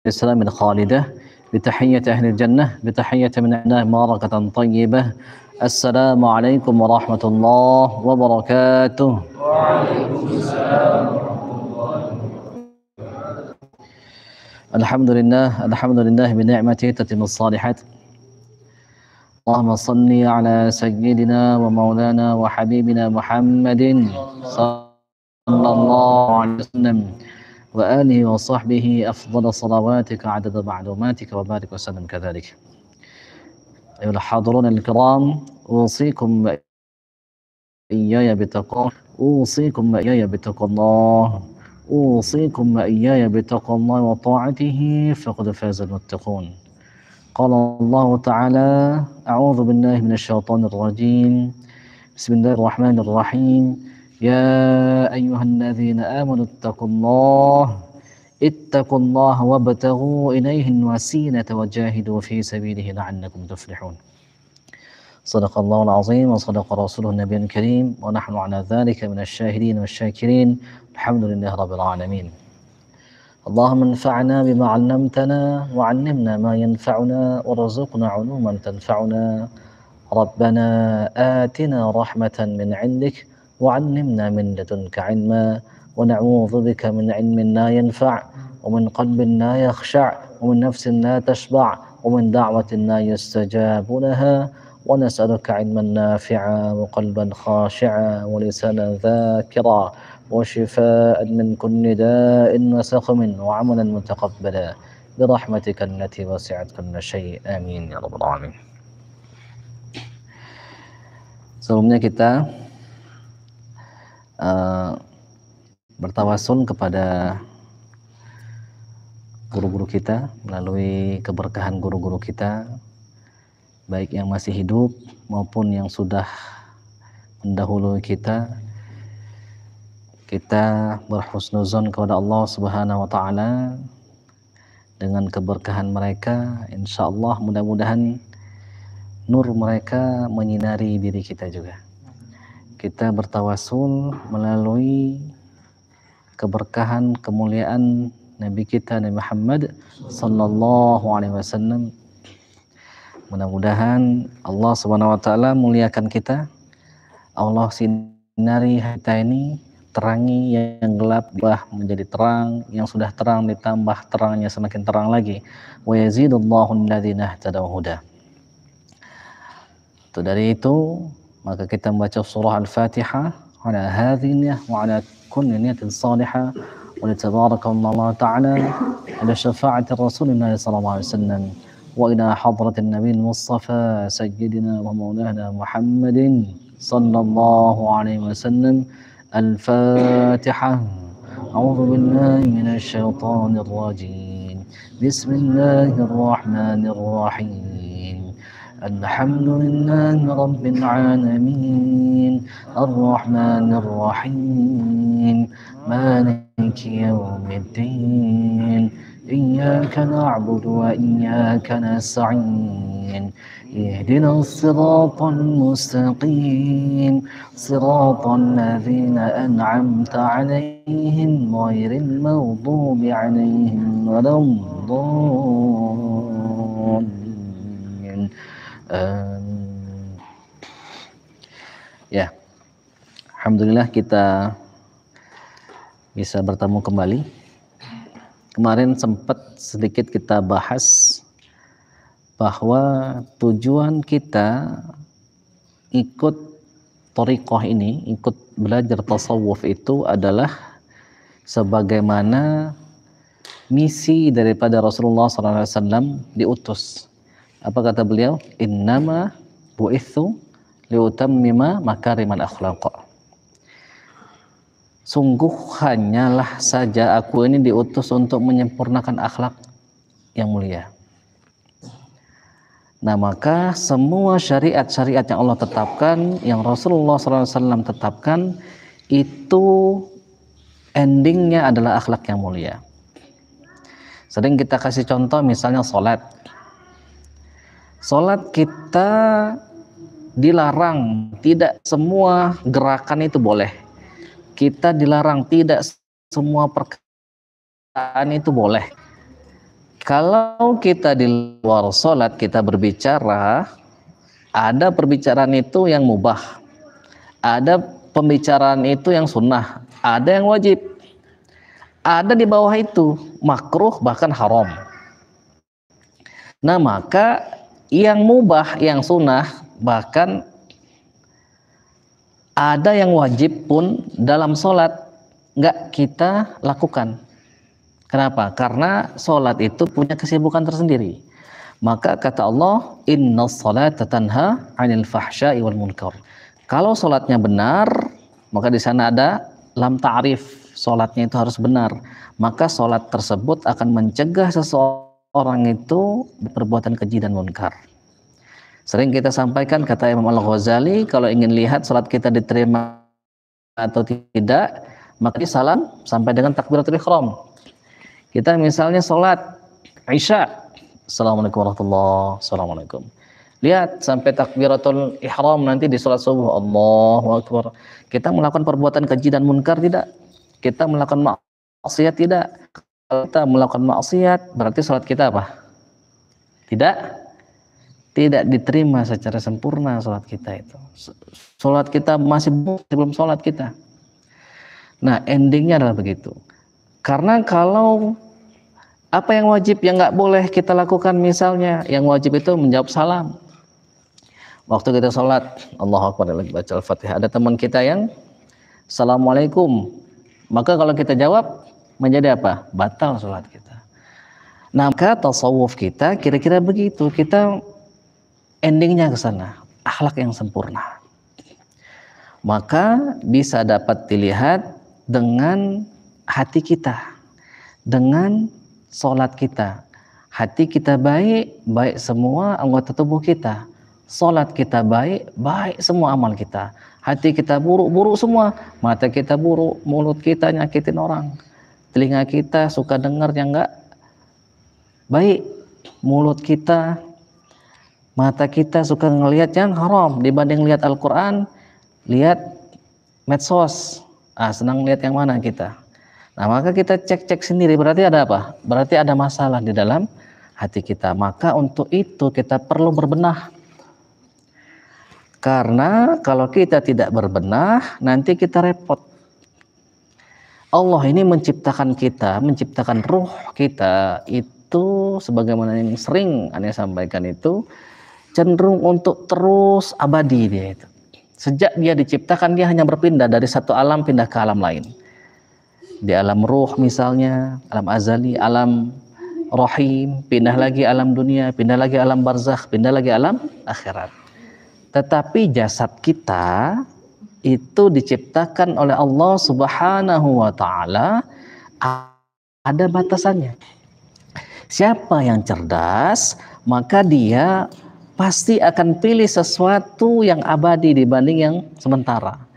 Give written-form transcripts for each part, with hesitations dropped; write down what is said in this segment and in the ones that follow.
السلام الخالدة بتحية أهل الجنة بتحية من الله مباركة طيبة. السلام عليكم ورحمة الله وبركاته. وعليكم السلام ورحمة الله. الحمد لله بنعمته تتم الصالحات. اللهم صل على سيدنا ومولانا وحبيبنا محمد صلى الله عليه وسلم وآله وصحبه أفضل صلواتك عدد معلوماتك وبارك وسلم كذلك. أيها الحاضرون الكرام، أوصيكم وإياي بتقوى الله أوصيكم وإياي بتقوى الله وطاعته فقد فاز المتقون. قال الله تعالى: أعوذ بالله من الشيطان الرجيم، بسم الله الرحمن الرحيم، يا أيها الذين آمنوا اتقوا الله وابتغوا إليه الوسيلة وجاهدوا في سبيله لعلكم تفلحون. صدق الله العظيم وصدق رسوله النبي الكريم ونحن على ذلك من الشاهدين والشاكرين. الحمد لله رب العالمين. اللهم انفعنا بما علمتنا وعلمنا ما ينفعنا وارزقنا علوما تنفعنا. ربنا آتنا رحمة من عندك وعلمنا من لدنك علما ونعوذ بك من علم لا ينفع ومن قلب لا يخشع ومن نفس لا تشبع ومن دعوة لا يستجاب لها، ونسألك علما نافعا وقلبا خاشعا ولسانا ذاكرا وشفاء من كل داء وسقم وعملا متقبلا برحمتك التي وسعت كل شيء. آمين يا رب العالمين. Sebelumnya kita bertawasul kepada guru-guru kita melalui keberkahan guru-guru kita, baik yang masih hidup maupun yang sudah mendahului kita. Kita berhusnuzon kepada Allah Subhanahu wa taala dengan keberkahan mereka, insyaallah mudah-mudahan nur mereka menyinari diri kita juga. Kita bertawasul melalui keberkahan kemuliaan Nabi kita Nabi Muhammad sallallahu alaihi wasallam. Mudah-mudahan Allah Subhanahu wa taala muliakan kita. Allah sinari kita ini, terangi yang gelap menjadi terang, yang sudah terang ditambah terangnya semakin terang lagi. Wa yazidullahu alladzina ihtadaw huda. Dari itu maka kita membaca surah Al-Fatihah ala hadhihi niyyah wa ala kulli niyatin salihah wa tabarakallaha ta'ala ala syafa'ati Rasulillah sallallahu alaihi wasallam wa ila hadratin nabiyil mustafa sayyidina wa maulana Muhammadin sallallahu alaihi wasallam. Al-Fatihah. A'udzu billahi minasy syaithanir rajim. Bismillahirrahmanirrahim. Alhamdulillahi rabbil alamin. Ar-Rahmanir Rahim. Maliki yaumiddin. Iyyaka na'budu wa iyyaka nasta'in. اهدنا الصراط المستقيم صراط الذين أنعمت عليهم غير المغضوب عليهم ولا الضالين. Ya, alhamdulillah kita bisa bertemu kembali. Kemarin sempat sedikit kita bahas bahwa tujuan kita ikut thariqah ini, ikut belajar tasawuf itu adalah sebagaimana misi daripada Rasulullah SAW diutus. Apa kata beliau? Innama bu'ithu liutammima makarimal akhlaq. Sungguh hanyalah saja aku ini diutus untuk menyempurnakan akhlak yang mulia. Nah, maka semua syariat-syariat yang Allah tetapkan, yang Rasulullah SAW tetapkan, itu endingnya adalah akhlak yang mulia. Sering kita kasih contoh, misalnya sholat. Sholat kita dilarang, tidak semua gerakan itu boleh. Kita dilarang, tidak semua perkataan itu boleh. Kalau kita di luar sholat kita berbicara, ada perbicaraan itu yang mubah, ada pembicaraan itu yang sunnah, ada yang wajib, ada di bawah itu makruh bahkan haram. Nah maka yang mubah, yang sunnah, bahkan ada yang wajib pun dalam sholat nggak kita lakukan. Kenapa? Karena sholat itu punya kesibukan tersendiri. Maka kata Allah, innas sholata tanha 'anil fahsya'i wal munkar. Kalau sholatnya benar, maka di sana ada lam ta'rif, sholatnya itu harus benar. Maka sholat tersebut akan mencegah seseorang itu perbuatan keji dan munkar. Sering kita sampaikan kata Imam Al-Ghazali, kalau ingin lihat sholat kita diterima atau tidak, maka salam sampai dengan takbiratul ihram. Kita misalnya sholat Isya, Assalamualaikum warahmatullahi wabarakatuh, Assalamualaikum. Lihat sampai takbiratul ihram nanti di sholat subuh, Allahu Akbar. Kita melakukan perbuatan keji dan munkar tidak? Kita melakukan maksiat tidak? Kalau kita melakukan maksiat, berarti sholat kita apa? Tidak diterima secara sempurna sholat kita itu. Sholat kita masih belum sholat kita. Nah endingnya adalah begitu. Karena kalau apa yang wajib yang nggak boleh kita lakukan, misalnya yang wajib itu menjawab salam. Waktu kita sholat, Allahu Akbar, lagi baca Al-Fatihah, ada teman kita yang Assalamualaikum, maka kalau kita jawab menjadi apa? Batal sholat kita. Nah maka tasawuf kita kira-kira begitu, kita endingnya ke sana, akhlak yang sempurna. Maka bisa dapat dilihat dengan hati kita, dengan sholat kita. Hati kita baik, baik semua anggota tubuh kita. Sholat kita baik, baik semua amal kita. Hati kita buruk, buruk semua. Mata kita buruk, mulut kita nyakitin orang. Telinga kita suka dengar yang enggak baik. Mulut kita, mata kita suka ngelihat yang haram. Dibanding lihat Al-Quran, lihat medsos. Senang lihat yang mana kita. Nah maka kita cek sendiri, berarti ada apa? Berarti ada masalah di dalam hati kita. Maka untuk itu kita perlu berbenah. Karena kalau kita tidak berbenah, nanti kita repot. Allah ini menciptakan kita, menciptakan ruh kita itu sebagaimana yang sering Anda sampaikan itu cenderung untuk terus abadi dia itu. Sejak dia diciptakan dia hanya berpindah dari satu alam pindah ke alam lain. Di alam ruh misalnya, alam azali, alam rahim, pindah lagi alam dunia, pindah lagi alam barzakh, pindah lagi alam akhirat. Tetapi jasad kita itu diciptakan oleh Allah Subhanahu wa taala ada batasannya. Siapa yang cerdas, maka dia pasti akan pilih sesuatu yang abadi dibanding yang sementara.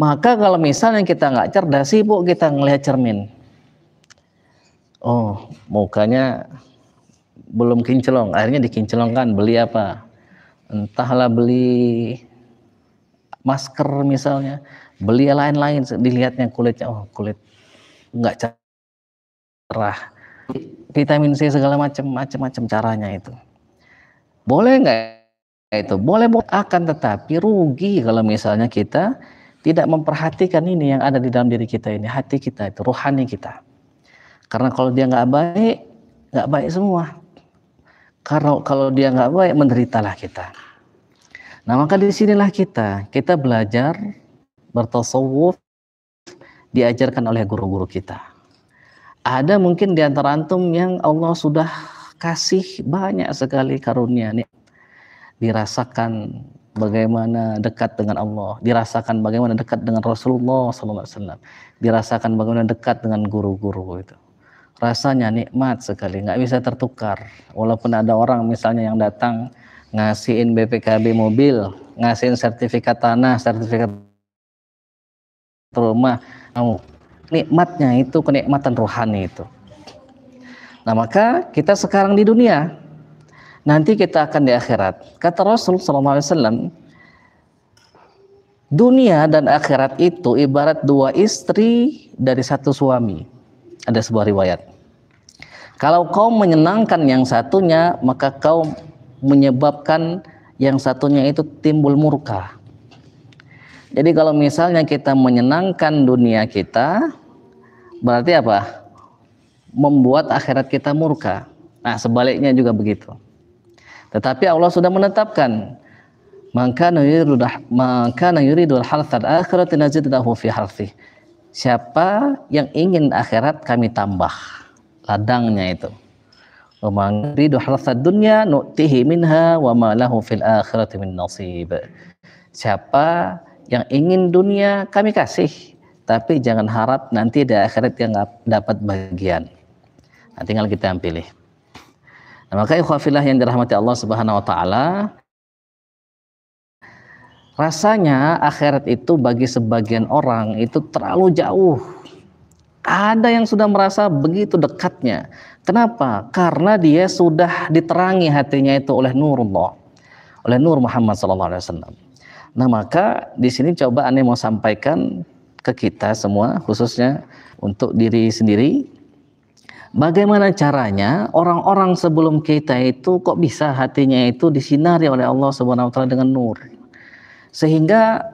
Maka kalau misalnya kita nggak cerdas, sibuk kita ngelihat cermin. Oh, mukanya belum kinclong, akhirnya dikinclongkan, beli apa? Entahlah beli masker misalnya, beli lain-lain, dilihatnya kulitnya, oh kulit nggak cerah. Vitamin C segala macam caranya itu. Boleh nggak itu? Boleh, akan tetapi rugi kalau misalnya kita tidak memperhatikan ini yang ada di dalam diri kita ini, hati kita itu, rohani kita. Karena kalau dia nggak baik semua. Kalau dia nggak baik, menderitalah kita. Nah maka disinilah kita belajar bertasawuf, diajarkan oleh guru-guru kita. Ada mungkin di antara antum yang Allah sudah kasih banyak sekali karunia nih, dirasakan bagaimana dekat dengan Allah, dirasakan bagaimana dekat dengan Rasulullah SAW, dirasakan bagaimana dekat dengan guru-guru itu. Rasanya nikmat sekali, nggak bisa tertukar. Walaupun ada orang misalnya yang datang ngasihin BPKB mobil, ngasihin sertifikat tanah, sertifikat rumah, nikmatnya itu kenikmatan rohani itu. Nah maka kita sekarang di dunia, nanti kita akan di akhirat. Kata Rasul SAW, dunia dan akhirat itu ibarat dua istri dari satu suami. Ada sebuah riwayat. Kalau kau menyenangkan yang satunya, maka kau menyebabkan yang satunya itu timbul murka. Jadi kalau misalnya kita menyenangkan dunia kita, berarti apa? Membuat akhirat kita murka. Nah, sebaliknya juga begitu. Tetapi Allah sudah menetapkan, maka yuridul hartsal akhirati nazid lahu fi hartsih. Siapa yang ingin akhirat, kami tambah ladangnya itu. Wa man yuridu hartsad dunya nu'tihi minha wa ma lahu fil akhirati min nasib. Siapa yang ingin dunia, kami kasih, tapi jangan harap nanti di akhirat yang dapat bagian. Nah, tinggal kita yang pilih. Nah, maka ikhwafillah yang dirahmati Allah Subhanahu wa taala, rasanya akhirat itu bagi sebagian orang itu terlalu jauh. Ada yang sudah merasa begitu dekatnya. Kenapa? Karena dia sudah diterangi hatinya itu oleh nurullah, oleh nur Muhammad SAW. Nah, maka di sini coba Ane mau sampaikan ke kita semua, khususnya untuk diri sendiri, bagaimana caranya orang-orang sebelum kita itu kok bisa hatinya itu disinari oleh Allah Subhanahu wa taala dengan nur, sehingga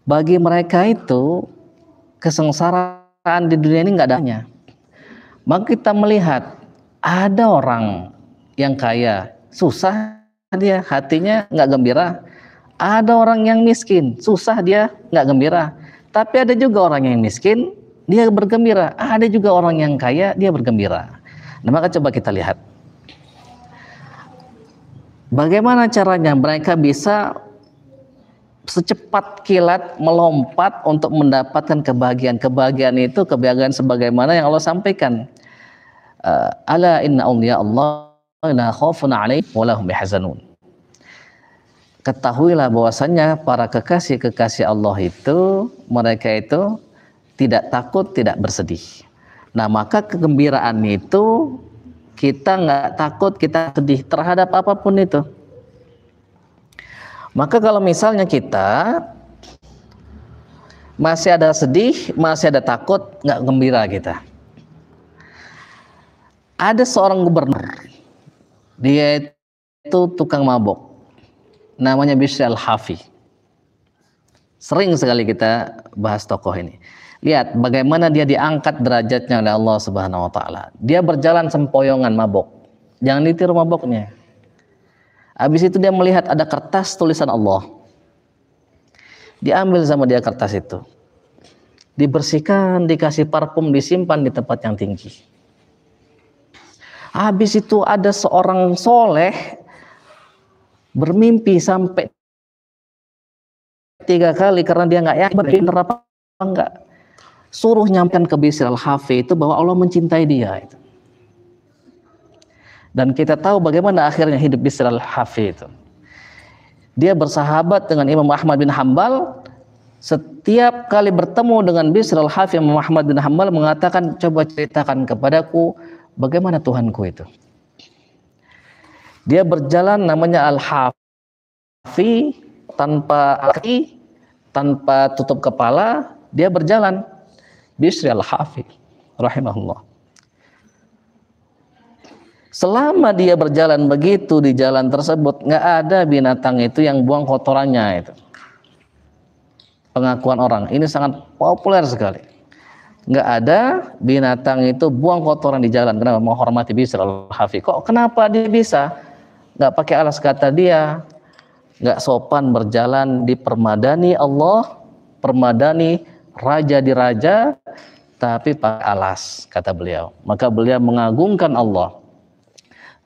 bagi mereka itu kesengsaraan di dunia ini nggak adanya. Maka kita melihat ada orang yang kaya, susah dia, hatinya nggak gembira. Ada orang yang miskin, susah dia nggak gembira. Tapi ada juga orang yang miskin, dia bergembira. Ada juga orang yang kaya, dia bergembira. Nah, maka coba kita lihat bagaimana caranya mereka bisa secepat kilat melompat untuk mendapatkan kebahagiaan. Kebahagiaan itu kebahagiaan sebagaimana yang Allah sampaikan. Ala inna awliya Allah la khaufun 'alaihim wa lahum yahzanun. Ketahuilah bahwasanya para kekasih-kekasih Allah itu, mereka itu tidak takut, tidak bersedih. Nah, maka kegembiraan itu kita nggak takut, kita sedih terhadap apapun itu. Maka kalau misalnya kita masih ada sedih, masih ada takut, nggak gembira kita. Ada seorang gubernur, dia itu tukang mabok, namanya Bishr al-Hafi. Sering sekali kita bahas tokoh ini. Lihat bagaimana dia diangkat derajatnya oleh Allah Subhanahu wa taala. Dia berjalan sempoyongan mabok. Jangan ditiru maboknya. Habis itu dia melihat ada kertas tulisan Allah. Diambil sama dia kertas itu. Dibersihkan, dikasih parfum, disimpan di tempat yang tinggi. Habis itu ada seorang soleh bermimpi sampai 3 kali karena dia nggak yakin benar apa enggak. Suruh nyampaikan ke Bishr al-Hafi itu bahwa Allah mencintai dia itu. Dan kita tahu bagaimana akhirnya hidup Bishr al-Hafi itu. Dia bersahabat dengan Imam Ahmad bin Hanbal. Setiap kali bertemu dengan Bishr al-Hafi, Imam Ahmad bin Hanbal mengatakan, coba ceritakan kepadaku bagaimana Tuhanku itu. Dia berjalan namanya al-Hafi, tanpa kaki, tanpa tutup kepala, dia berjalan. Bishr al-Hafi rahimahullah. Selama dia berjalan begitu di jalan tersebut, nggak ada binatang itu yang buang kotorannya itu. Pengakuan orang ini sangat populer sekali. Nggak ada binatang itu buang kotoran di jalan. Kenapa? Menghormati Bishr al-Hafi. Kok kenapa dia bisa? Nggak pakai alas kata dia, nggak sopan berjalan, dipermadani Allah, permadani raja di raja, tapi pakai alas, kata beliau. Maka beliau mengagungkan Allah.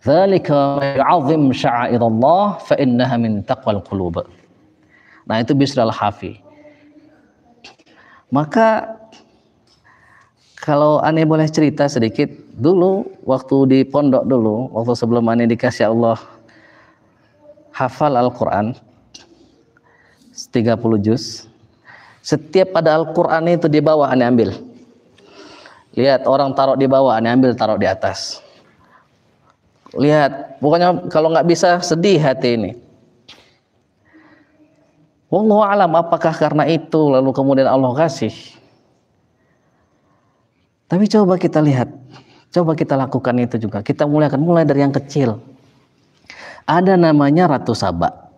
Dzalika yu'azzim sya'airallah fa innaha min taqwal qulub. Nah, itu Bishr al-Hafi. Maka kalau Ane boleh cerita sedikit dulu waktu di pondok dulu, waktu sebelum Ane dikasih Allah hafal Al-Qur'an 30 juz. Setiap pada Al-Qur'an itu di bawah Ane ambil. Lihat orang taruh di bawah, Ane ambil taruh di atas. Lihat, pokoknya kalau nggak bisa sedih hati ini. Wallahu a'lam apakah karena itu lalu kemudian Allah kasih. Tapi coba kita lihat Coba kita lakukan itu juga. Kita mulai dari yang kecil. Ada namanya Ratu Saba.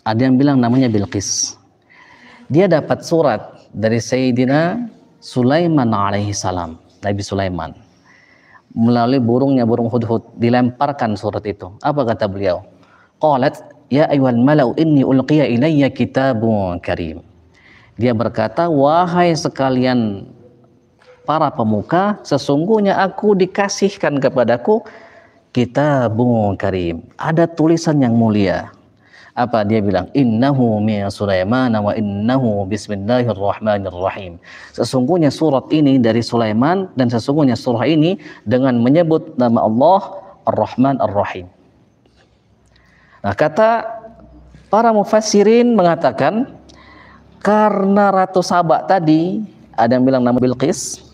Ada yang bilang namanya Bilqis. Dia dapat surat dari Sayyidina Sulaiman alaihi salam, Nabi Sulaiman. Melalui burung hudhud dilemparkan surat itu. Apa kata beliau? Qalat ya ayyuhal mala'u inni ulqiya ilayya kitabun karim. Dia berkata, wahai sekalian para pemuka, sesungguhnya aku dikasihkan kepadaku kitabun karim. Ada tulisan yang mulia. Apa dia bilang? Innahu min Sulaiman wa innahu bismillahirrahmanirrahim. Sesungguhnya surat ini dari Sulaiman dan sesungguhnya surah ini dengan menyebut nama Allah Ar-Rahman Ar-Rahim. Nah, kata para mufassirin mengatakan karena Ratu Saba tadi, ada yang bilang nama Bilqis,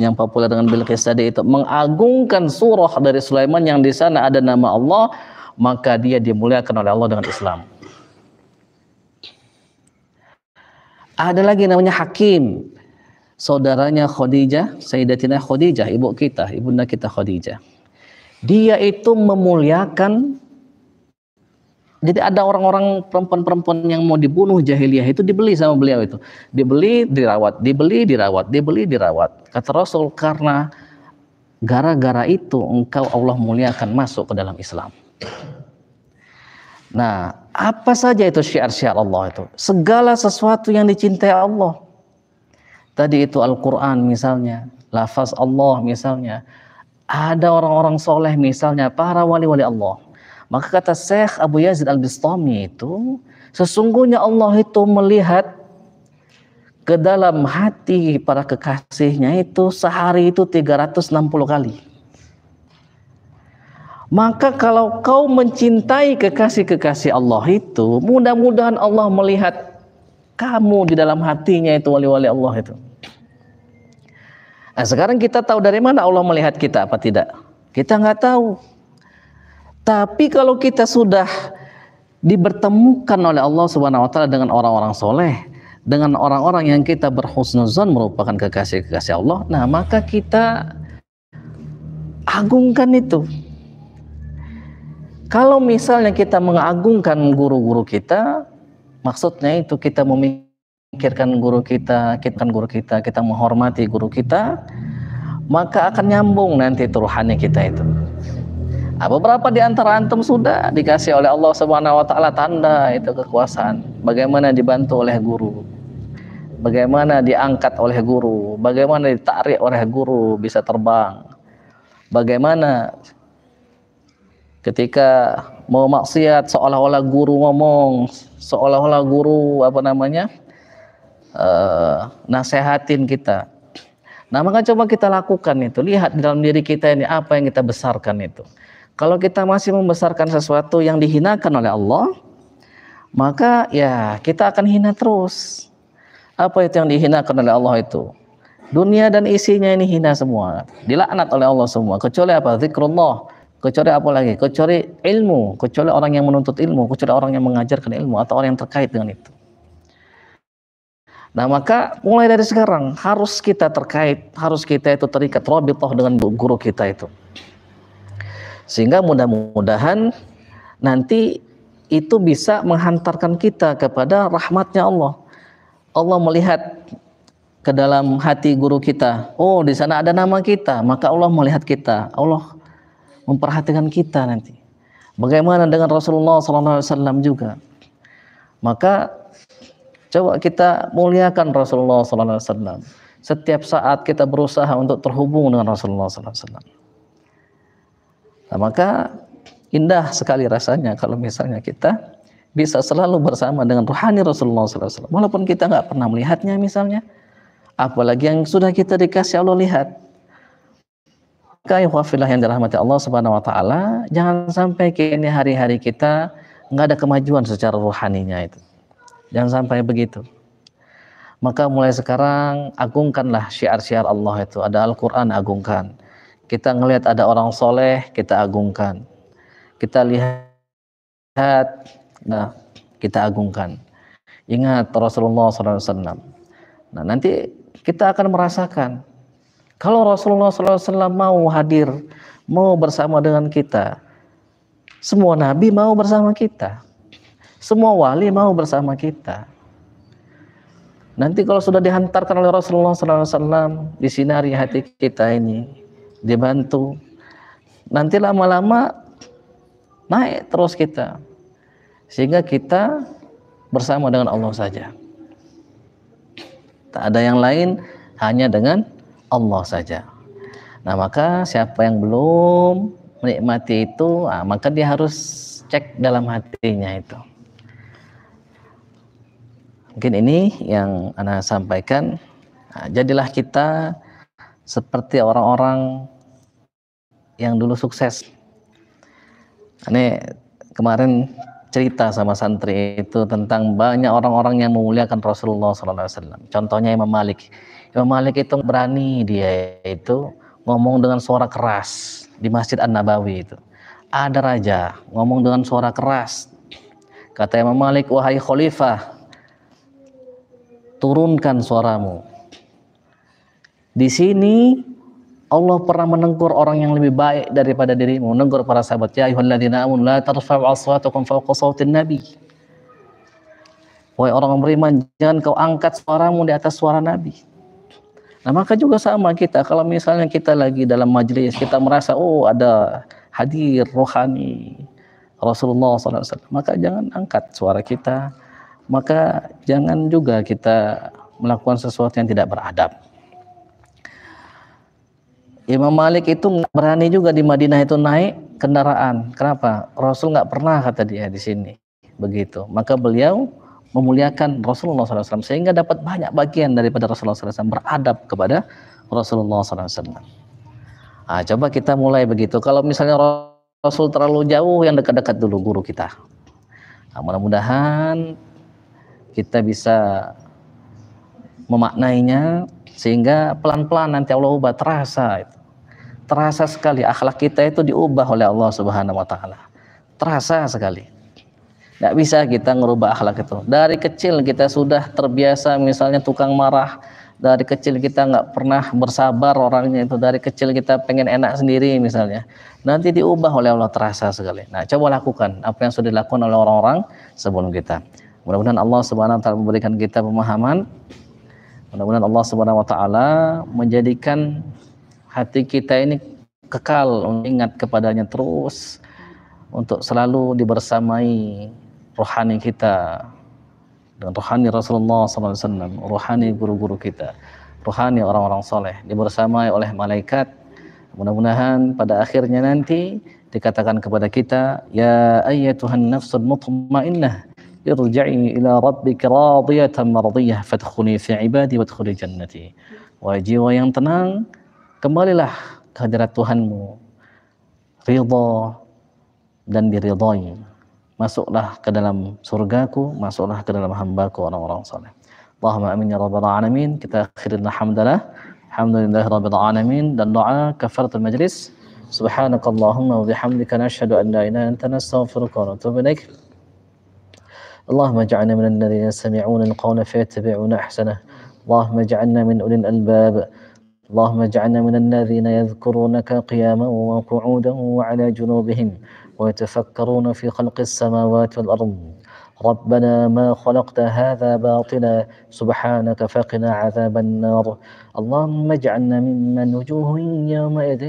yang populer dengan Bilqis tadi itu mengagungkan surah dari Sulaiman yang di sana ada nama Allah, maka dia dimuliakan oleh Allah dengan Islam. Ada lagi namanya Hakim, saudaranya Khadijah, Sayyidatina Khadijah, ibu kita, ibunda kita Khadijah. Dia itu memuliakan. Jadi ada orang-orang perempuan-perempuan yang mau dibunuh jahiliyah itu dibeli sama beliau itu. Dibeli, dirawat, dibeli, dirawat, dibeli, dirawat. Kata Rasul, karena gara-gara itu engkau Allah muliakan masuk ke dalam Islam. Nah, apa saja itu syiar-syiar Allah itu? Segala sesuatu yang dicintai Allah. Tadi itu Al-Quran misalnya, lafaz Allah misalnya. Ada orang-orang soleh misalnya, para wali-wali Allah. Maka kata Syekh Abu Yazid Al-Bistami itu, sesungguhnya Allah itu melihat ke dalam hati para kekasihnya itu sehari itu 360 kali. Maka kalau kau mencintai kekasih-kekasih Allah itu, mudah-mudahan Allah melihat kamu di dalam hatinya itu wali-wali Allah itu. Nah, sekarang kita tahu dari mana Allah melihat kita apa tidak? Kita nggak tahu. Tapi kalau kita sudah dibertemukan oleh Allah Subhanahu wa taala dengan orang-orang soleh, dengan orang-orang yang kita berhusnuzon merupakan kekasih-kekasih Allah, nah maka kita agungkan itu. Kalau misalnya kita mengagungkan guru-guru kita, maksudnya itu kita memikirkan guru kita, kita menghormati guru kita, maka akan nyambung nanti itu rohani kita itu. Nah, beberapa di antara antum sudah dikasih oleh Allah Subhanahu wa taala tanda itu kekuasaan. Bagaimana dibantu oleh guru. Bagaimana diangkat oleh guru, bagaimana ditarik oleh guru bisa terbang. Bagaimana ketika mau maksiat seolah-olah guru ngomong, seolah-olah guru nasehatin kita. Nah, maka coba kita lakukan itu. Lihat di dalam diri kita ini apa yang kita besarkan itu. Kalau kita masih membesarkan sesuatu yang dihinakan oleh Allah, maka ya kita akan hina terus. Apa itu yang dihinakan oleh Allah itu? Dunia dan isinya ini hina semua. Dilaknat oleh Allah semua. Kecuali apa? Zikrullah. Kecuali apa lagi? Kecuali ilmu. Kecuali orang yang menuntut ilmu. Kecuali orang yang mengajarkan ilmu. Atau orang yang terkait dengan itu. Nah, maka mulai dari sekarang harus kita terkait. Harus kita itu terikat rabithah dengan guru kita itu. Sehingga mudah-mudahan nanti itu bisa menghantarkan kita kepada rahmatnya Allah. Allah melihat ke dalam hati guru kita. Oh, di sana ada nama kita. Maka Allah melihat kita. Allah memperhatikan kita nanti. Bagaimana dengan Rasulullah SAW juga. Maka coba kita muliakan Rasulullah SAW. Setiap saat kita berusaha untuk terhubung dengan Rasulullah SAW. Nah, maka indah sekali rasanya kalau misalnya kita bisa selalu bersama dengan rohani Rasulullah SAW. Walaupun kita nggak pernah melihatnya misalnya, apalagi yang sudah kita dikasih Allah lihat. Maka ikhwafillah yang dirahmati Allah Subhanahu Wa Taala, jangan sampai kini hari-hari kita nggak ada kemajuan secara rohaninya itu. Jangan sampai begitu. Maka mulai sekarang agungkanlah syiar-syiar Allah itu. Ada Al-Quran, agungkan. Kita ngelihat ada orang soleh, kita agungkan. Kita lihat, nah, kita agungkan. Ingat Rasulullah SAW. Nah, nanti kita akan merasakan Kalau Rasulullah SAW mau hadir, mau bersama dengan kita, semua nabi mau bersama kita, semua wali mau bersama kita. Nanti kalau sudah dihantarkan oleh Rasulullah SAW, disinari hati kita ini, dibantu, nanti lama-lama naik terus kita, sehingga kita bersama dengan Allah saja. Tak ada yang lain, hanya dengan Allah saja. Nah, maka siapa yang belum menikmati itu, maka dia harus cek dalam hatinya itu. Mungkin ini yang Ana sampaikan. Jadilah kita seperti orang-orang yang dulu sukses. Ini kemarin cerita sama santri itu tentang banyak orang-orang yang memuliakan Rasulullah SAW. Contohnya Imam Malik. Imam Malik itu berani dia itu ngomong dengan suara keras di Masjid An-Nabawi itu. Ada raja ngomong dengan suara keras. Kata Imam Malik, wahai khalifah, turunkan suaramu. Di sini Allah pernah menegur orang yang lebih baik daripada dirimu. Menegur para sahabat, ya ayyuhalladzina amanu la tarfa'u aswatakum fawqa sautin nabi. Wahai orang beriman, jangan kau angkat suaramu di atas suara Nabi. Nah, maka juga sama kita, kalau misalnya kita lagi dalam majelis, kita merasa ada hadir rohani Rasulullah SAW, maka jangan angkat suara kita, maka jangan juga kita melakukan sesuatu yang tidak beradab. Imam Malik itu nggak berani juga di Madinah itu naik kendaraan. Kenapa? Rasul nggak pernah, kata dia di sini begitu. Maka beliau memuliakan Rasulullah SAW sehingga dapat banyak bagian daripada Rasulullah SAW, beradab kepada Rasulullah SAW. Coba kita mulai begitu. Kalau misalnya Rasul terlalu jauh, yang dekat-dekat dulu guru kita. Mudah-mudahan kita bisa memaknainya sehingga pelan-pelan nanti Allah ubah, terasa sekali akhlak kita itu diubah oleh Allah Subhanahu wa taala. Terasa sekali. Nggak bisa kita ngerubah akhlak itu. Dari kecil kita sudah terbiasa misalnya tukang marah. Dari kecil kita nggak pernah bersabar orangnya itu. Dari kecil kita pengen enak sendiri misalnya. Nanti diubah oleh Allah, terasa sekali. Nah, coba lakukan apa yang sudah dilakukan oleh orang-orang sebelum kita. Mudah-mudahan Allah Subhanahu wa taala memberikan kita pemahaman. Mudah-mudahan Allah Subhanahu wa taala menjadikan hati kita ini kekal mengingat kepadanya terus, untuk selalu dibersamai rohani kita dengan rohani Rasulullah SAW, rohani guru-guru kita, rohani orang-orang soleh, dibersamai oleh malaikat. Mudah-mudahan pada akhirnya nanti dikatakan kepada kita, ya ayyatuhan nafsul mutmainnah irji'i ila rabbika radiyatan mardiyah fadkhuli fi ibadi wadkhuli jannati. Wahai jiwa yang tenang, kembalilah ke hadirat Tuhanmu, ridha dan diridhai. Masuklah ke dalam surgaku, masuklah ke dalam hambaku orang-orang saleh. Allahumma amin ya rabbal alamin. Kita akhirin alhamdulillah. Alhamdulillah rabbil alamin, dan doa kafaratul majlis. Subhanakallahumma wa bihamdika nashhadu an la ilaha illa anta nastaghfiruka wa natubu ilaik. Allahumma ij'alna minal ladzina yastami'una al-qawla fayattabi'una ahsanah. Allahumma ij'alna min ulil albab. اللهم اجعلنا من الذين يذكرونك قياما وقعودا وعلى جنوبهم ويتفكرون في خلق السماوات والأرض. ربنا ما خلقت هذا باطلا سبحانك فقنا عذاب النار. اللهم اجعلنا ممن وجوه يومئذ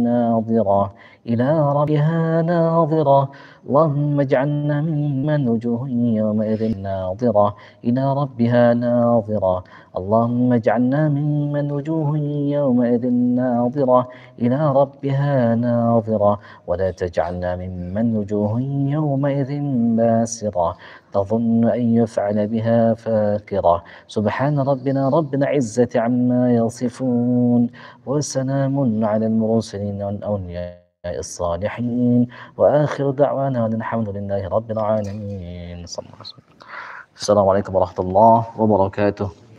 ناظرة إلى ربها ناظرة. اللهم اجعلنا ممن وجوه يومئذ ناظرة إلى ربها ناظرة. اللهم اجعلنا ممن وجوه يومئذ ناظرة إلى ربها ناظرة ولا تجعلنا ممن وجوه يومئذ باسرة تظن أن يفعل بها فاقرة. سبحان ربنا رب العزة عما يصفون وسلام على المرسلين والأولياء الصالحين وآخر دعوانا الحمد لله رب العالمين. السلام عليكم ورحمة الله وبركاته.